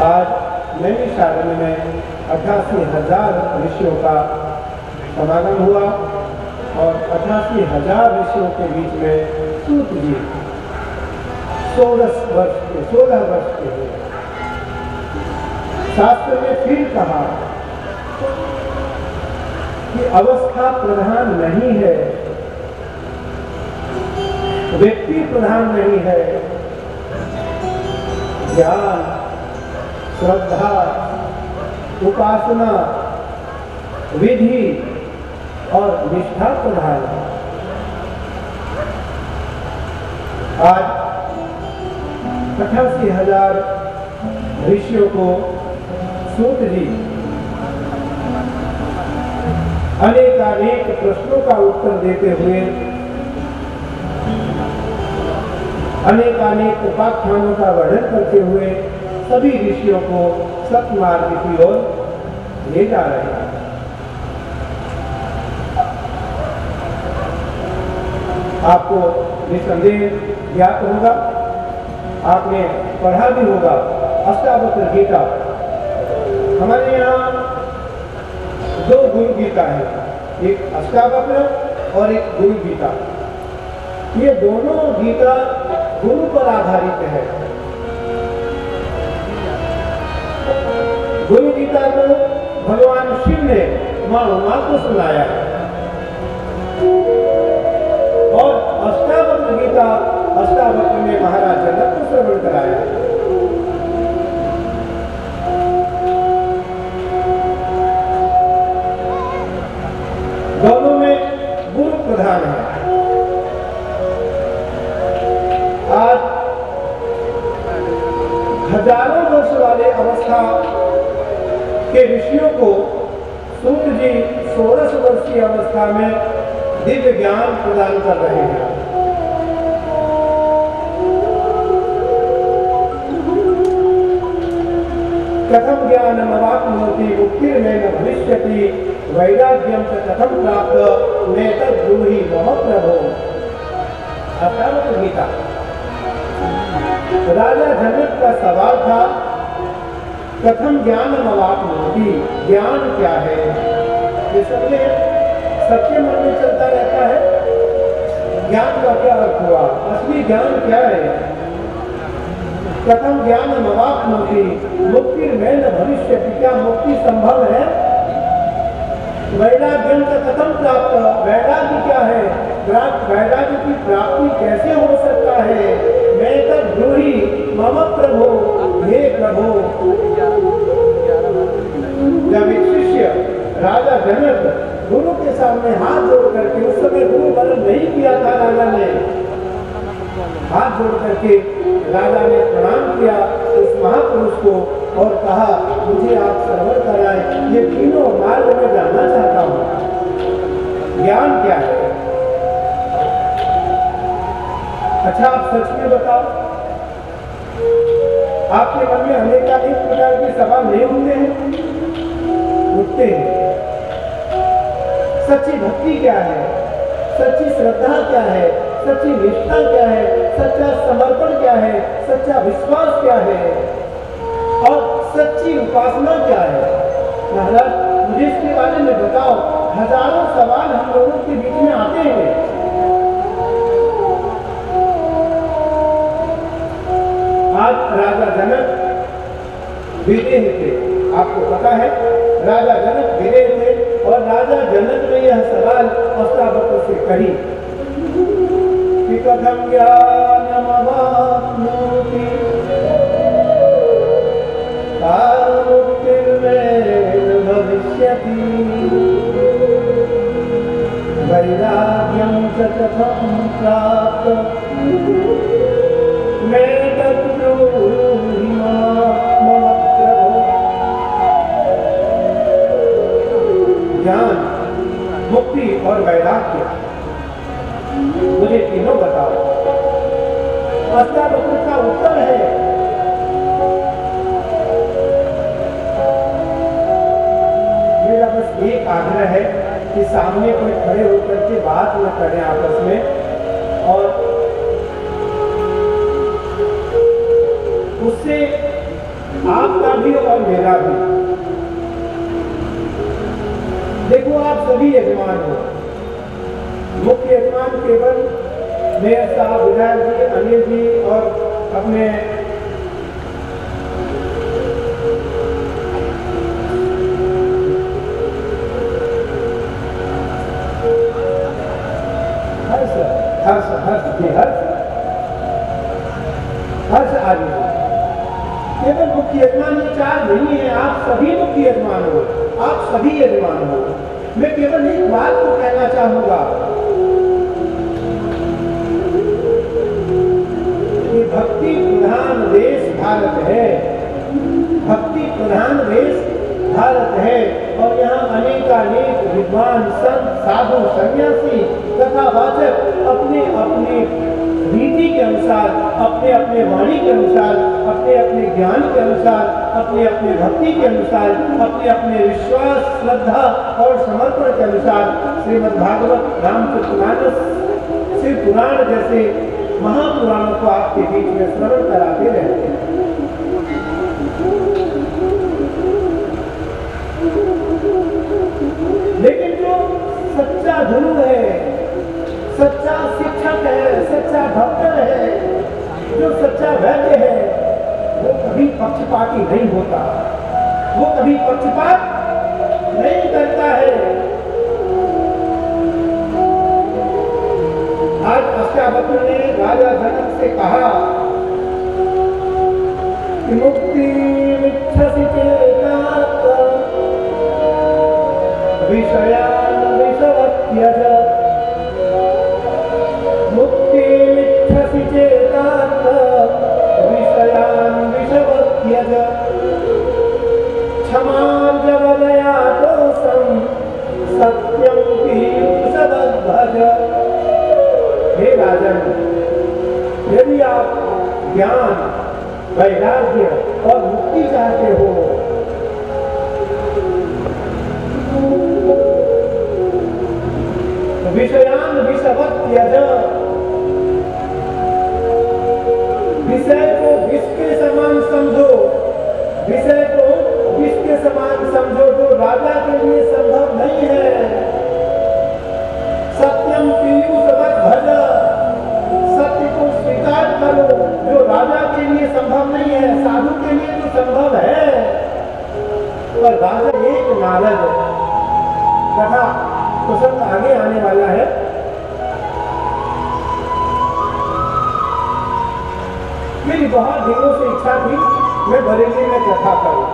[SPEAKER 1] आज नैमिषारण्य में 88,000 ऋषियों का समागम हुआ और 88,000 ऋषियों के बीच में सूत जी 16 वर्ष के हुए। शास्त्र में फिर कहा कि अवस्था प्रधान नहीं है, व्यक्ति प्रधान नहीं है, ज्ञान, श्रद्धा, उपासना, विधि और निष्ठा प्रधान है। आज 88,000 ऋषियों को सूत जी अनेकानेक प्रश्नों का उत्तर देते हुए अनेकानेक उपाख्यानों का वर्णन करते हुए सभी ऋषियों को सत्मार्ग की ओर ले जा रहे हैं। आपको निसंदेह ज्ञात होगा, आपने पढ़ा भी होगा, अष्टावक्र गीता। हमारे यहाँ 2 गुरु गीता है, एक अष्टावक्र और एक गुरु गीता। ये दोनों गीता गुरु पर आधारित है। गुरु गीता को भगवान शिव ने मां उमा को सुनाया और अष्टावक्र गीता अष्टावक्र ने महाराज जनक को श्रवण कराया। दोनों में गुरु प्रधान है। आज हजारों वर्ष वाले अवस्था के ऋषियों को सूत जी 16 वर्षीय अवस्था में दिव्य ज्ञान प्रदान कर रहे हैं। कथम ज्ञानमवाप्नोति मुक्तिर्न भविष्यति वैराग्यं च कथम प्राप्त नैतद्ब्रूहि मम प्रभो। अष्टावक्र गीता। राजा जनक का सवाल था, कथम ज्ञानमवाप्नोति, ज्ञान क्या है? ये सबके मन में चलता रहता है, ज्ञान का क्या अर्थ हुआ, असली ज्ञान क्या है? कथम ज्ञानमवाप्नोति मुक्तिर्न भविष्यति, क्या मुक्ति संभव है? वैराग्यं च कथम प्राप्त, वैराग्य क्या है? वैराग्य की प्राप्ति कैसे हो सकता है? मैं तब द्रोही मम प्रभो, हे प्रभो। जब एक शिष्य राजा जनक गुरु के सामने हाथ जोड़ करके, उस समय गुरु वरण नहीं किया था राजा ने, हाथ जोड़ करके राजा ने प्रणाम किया उस महापुरुष को और कहा, मुझे आप सरवर कराएं, ये तीनों मार्ग में जानना चाहता हूँ, ज्ञान क्या है? अच्छा, आप सच में बताओ, आपके मन में अनेकानेक प्रकार के सवाल नहीं होते हैं? उठते हैं। सच्ची भक्ति क्या है? सच्ची श्रद्धा क्या है? सच्ची निष्ठा क्या है? सच्चा समर्पण क्या है? सच्चा विश्वास क्या है? और सच्ची उपासना क्या है? महाराज, मुझे इसके बारे में बताओ। हजारों सवाल हम लोगों के बीच में आते हैं। आज राजा जनक विदेह थे, आपको पता है, राजा जनक विदेह थे सवाल अष्टावक्र से करी कि कथम ज्ञानमवाप्नोति भविष्यति वैराग्यं च कथं प्राप्त मैं तद्ब्रूहि मम प्रभो। ज्ञान, मुक्ति और वैराग्य मुझे तीनों बताओ। अष्टावक्र का उत्तर है मेरा बस एक आग्रह है कि सामने कोई खड़े होकर के बात न करें आपस में, और उससे आपका भी और मेरा भी। देखो, आप सभी यजमान हो। मुख्य यजमान केवल मेयर साहब, विधायक जी, अनिल जी और अपने हर्ष आदि केवल मुख्य यजमान ये चार नहीं है, आप सभी मुख्य यजमान हो, आप सभी यजमान हो। मैं केवल एक बात को कहना चाहूंगा कि भक्ति प्रधान देश भारत है, भक्ति प्रधान देश भारत है, और यहाँ अनेकानेक विद्वान, संत, साधु, सन्यासी तथा वाचक अपने अपने रीति के अनुसार, अपने अपने वाणी के अनुसार, अपने अपने ज्ञान के अनुसार, अपने अपने भक्ति के अनुसार, अपने अपने विश्वास, श्रद्धा और समर्पण के अनुसार श्रीमद् भागवत, रामचरितमानस, शिव पुराण जैसे महापुराणों को आपके बीच में श्रवण कराते रहते हैं। लेकिन जो सच्चा गुरु है, सच्चा शिक्षक है, सच्चा भक्त है, जो सच्चा वैद्य है, वो कभी पक्षपाती नहीं होता, वो कभी पक्षपात नहीं करता है। आज अष्टावक्र ने राजा जनक से कहा कि मुक्ति इच्छसि चेतात् विषयान् विषवत्यज, मुक्ति इच्छसि चेतात् विषयान् विषवत्यज, क्षमार्जवदया दोषं सत्यं पीयूषवद्भज। हे राजन, यदि आप ज्ञान, वैराग्य और मुक्ति चाहते हो तो विषयान विषवत्यज, विषय को विष के समान समझो, विषय को विष के समान समझो, जो राजा के लिए संभव नहीं है। सत्यम पीयूषवद्भज, सत्य को स्वीकार करो, जो राजा के लिए संभव नहीं है, साधु के लिए तो संभव है, पर राजा एक नारद कथा प्रसंग आगे आने वाला है। मेरी बहुत दिनों से इच्छा थी मैं बरेली में कथा करूं,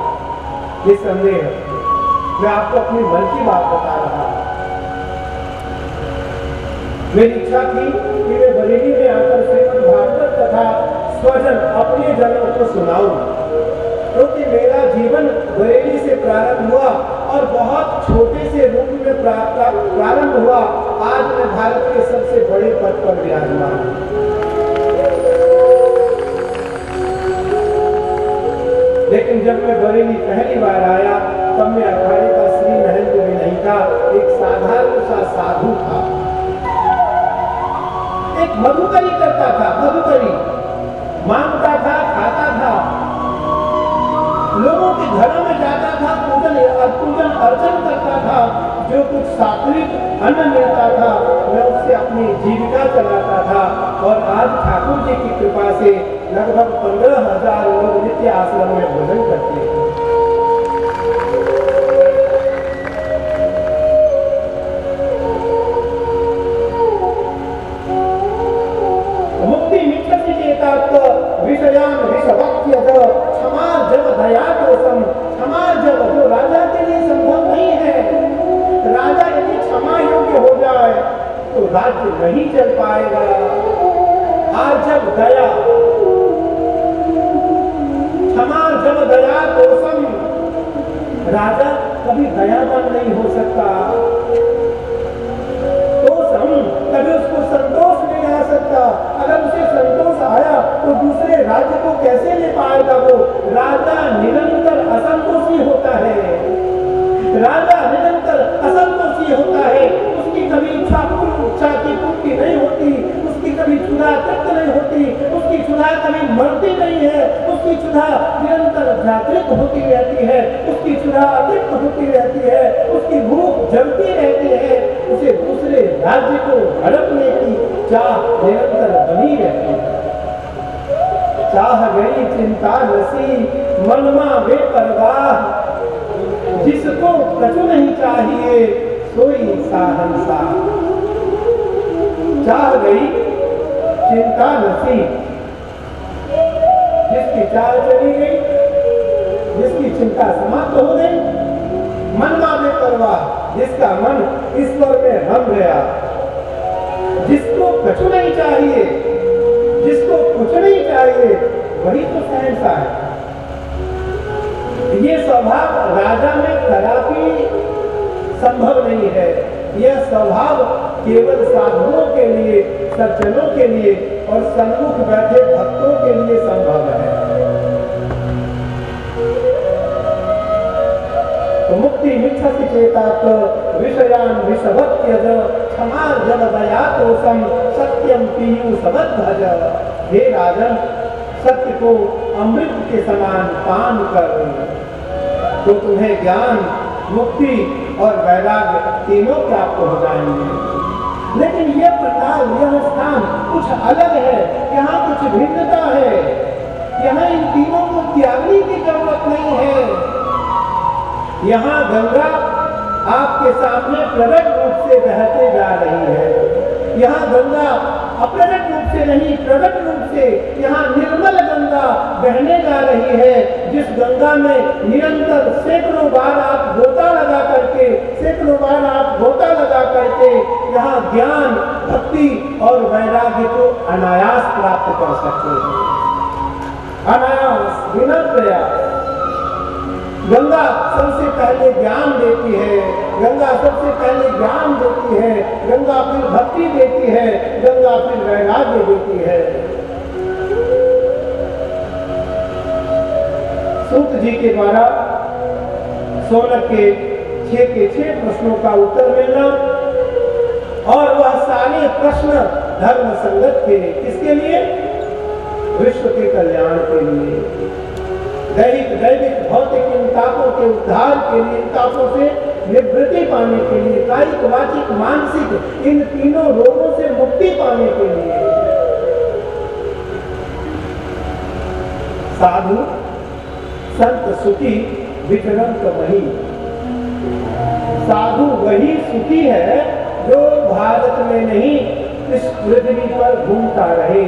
[SPEAKER 1] निस्संदेह मैं आपको अपनी मन की बात बता रहा हूं। मेरी इच्छा थी कि मैं बरेली में आकर श्रीमद् भागवत तथा स्वजन अपने जनों को सुनाऊं, क्योंकि मेरा जीवन बरेली से प्रारंभ हुआ और बहुत छोटे से रूप में प्रारंभ हुआ। आज मैं भारत के सबसे बड़े पद पर विराजमान हूं। लेकिन जब मैं बरेली पहली बार आया तब मैं अखाड़े का श्री महंत भी नहीं था, एक साधारण सा साधु था, एक मधुकरी करता था, मधुकरी मांगता था, खाता था, लोगों के घरों में जाता था, पूजन अर्चन करता था, जो कुछ सात्विक अन्न मिलता था मैं उससे अपनी जीविका चलाता था। और आज ठाकुर जी की कृपा से लगभग 15,000 लोग नित्य आश्रम में भोजन करते हैं। नहीं चल पाएगा। आज जब दया क्षमा जब दया तोषम, राजा कभी दयावान नहीं हो सकता, तोषम कभी उसको संतोष नहीं आ सकता। अगर उसे संतोष आया तो दूसरे राज्य को कैसे ले पाएगा? वो राजा निरंतर असंतोषी होता है, राजा निरंतर असंतोषी होता है। उसकी कभी इच्छा की पूर्ति नहीं होती, उसकी कभी क्षुधा तृप्त नहीं होती, उसकी क्षुधा कभी मरती नहीं है, उसकी क्षुधा निरंतर जागृत होती रहती है, उसकी क्षुधा अतृप्त होती रहती है, उसकी भूख जलती रहती है। उसे दूसरे राज्य को हड़पने की चाह निरंतर बनी रहती है। चाह गई चिंता नसी मनमा बेपरवाह, जिसको कछु नहीं चाहिए सोई साहंसा। चाह गई चिंता नसी, जिसकी चाह चली गई, जिसकी चिंता समाप्त हो गई, मनमा बेपरवाह, जिसका मन ईश्वर में रम गया। जिसको कछु नहीं चाहिए, जिसको कुछ नहीं चाहिए, वही तो शहंशाह है। ये स्वभाव राजा में कदापि संभव नहीं है। यह स्वभाव केवल साधुओं के लिए, सज्जनों के लिए और सन्मुख बैठे भक्तों के लिए संभव है। तो मुक्ति मिच्छति चेतात विषयान विषवत् त्यज, क्षमा जब दया तोषम सत्यम पीयूषवत् भज। हे राजन, सत्य को अमृत के समान पान कर तो तुम्हें ज्ञान, मुक्ति और वैराग्य तीनों प्राप्त हो जाएंगे। लेकिन यह पंडाल, यह स्थान कुछ अलग है, यहाँ कुछ भिन्नता है। यहाँ इन तीनों को त्यागने की जरूरत नहीं है। यहाँ गंगा आपके सामने प्रकट रूप से बहते जा रही है। यहाँ गंगा अप्रकट रूप से नहीं, प्रकट रूप से यहाँ निर्मल गंगा बहने जा रही है। जिस गंगा में निरंतर सैकड़ों बार आप गोता लगा करके, सैकड़ों बार आप गोता लगा करके यहाँ ज्ञान, भक्ति और वैराग्य को अनायास प्राप्त कर सकते हैं। अनायास, बिना प्रयास। गंगा सबसे पहले ज्ञान देती है, गंगा सबसे पहले ज्ञान देती है, गंगा फिर भक्ति देती है, गंगा फिर वैराग्य देती है। सूत जी के द्वारा सोनक के 6 प्रश्नों का उत्तर मिलना और वह सारे प्रश्न धर्म संगत थे। किसके लिए? विश्व के कल्याण के लिए, दैविक भौतिक इन तापों के उद्धार के लिए, इन तापों से निवृत्ति पाने के लिए, कायिक वाचिक मानसिक इन तीनों रोगों से मुक्ति पाने के लिए। साधु संत सुखी विचरंत वही। साधु वही सुखी है जो भारत में नहीं, इस पृथ्वी पर घूमता रहे,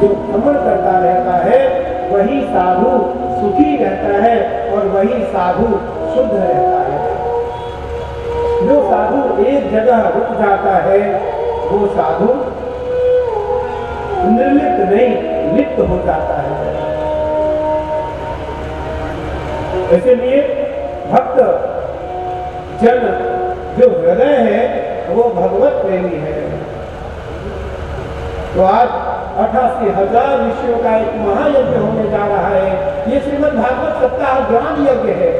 [SPEAKER 1] जो भ्रमण करता रहता है, वही साधु सुखी रहता है और वही साधु शुद्ध रहता है। जो साधु एक जगह रुक जाता है, वो साधु निर्लिप्त नहीं, लिप्त हो जाता है। इसलिए भक्त जन जो हृदय है वो भगवत प्रेमी है। तो आज 88,000 ऋषियों का एक महायज्ञ होने जा रहा है। ये श्रीमद् भागवत सप्ताह ज्ञान यज्ञ है।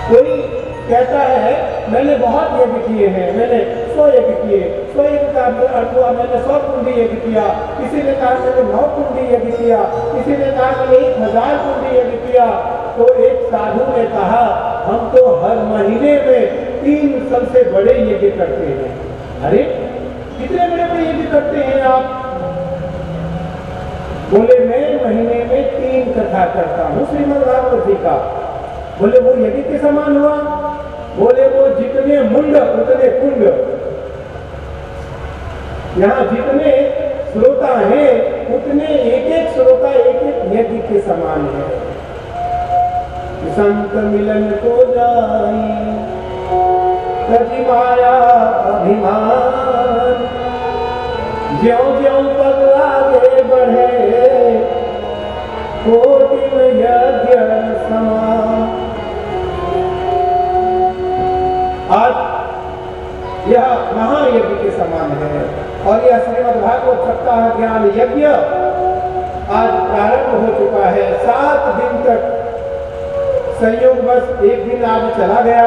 [SPEAKER 1] कोई कहता है मैंने बहुत यज्ञ किए हैं, मैंने 100 यज्ञ किए, 100 यज्ञ का अर्थ हुआ मैंने 100 कुंडी यज्ञ किया। किसी ने कहा मैंने 9 कुंडी यज्ञ किया, किसी ने कहा मैंने 1000 कुंडी यज्ञ किया। तो एक साधु ने कहा हम तो हर महीने में 3 सबसे बड़े यज्ञ करते हैं। अरे कितने बड़े बड़े यज्ञ करते हैं आप? बोले मैं महीने में 3 कथा करता हूँ श्रीमद् भागवत जी का। बोले वो यज्ञ के समान हुआ? बोले वो जितने मुंड उतने कुंड। यहाँ जितने श्रोता हैं उतने एक श्रोता एक यज्ञ के समान है। संत मिलन को जाई कजी माया ज्यों ज्यों पग आगे बढ़े कोटि में यज्ञ समान। आज यह महायज्ञ के समान है और यह श्रीमद् भागवत सप्ताह ज्ञान यज्ञ आज प्रारंभ हो चुका है। 7 दिन तक संयोग बस एक दिन आज चला गया।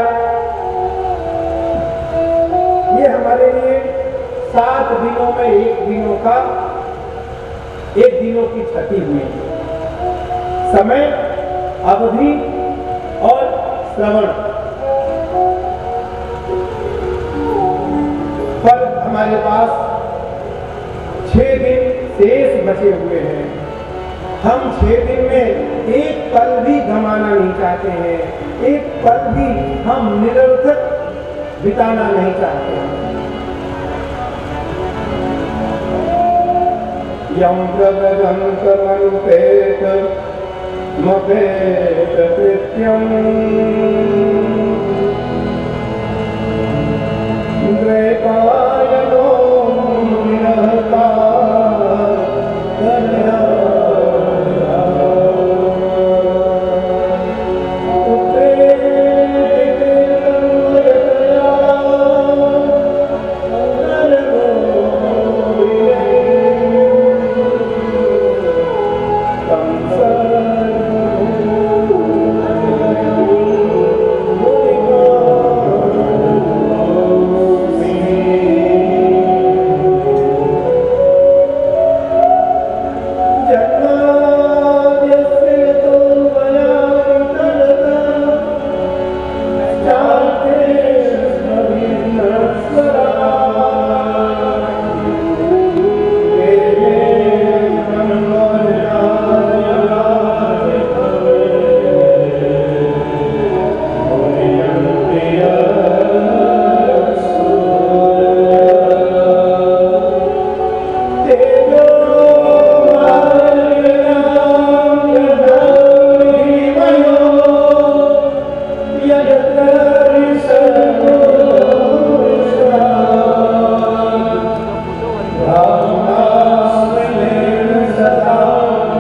[SPEAKER 1] ये हमारे लिए 7 दिनों में एक दिनों की क्षति हुई। समय, अवधि और श्रवण पर हमारे पास 6 दिन शेष बचे हुए हैं। हम 6 दिन में एक पल भी गंवाना नहीं चाहते हैं, एक पल भी हम निरर्थक बिताना नहीं चाहते हैं। यं प्रव्रजन्तमनुपेत मपेत कृत्यम्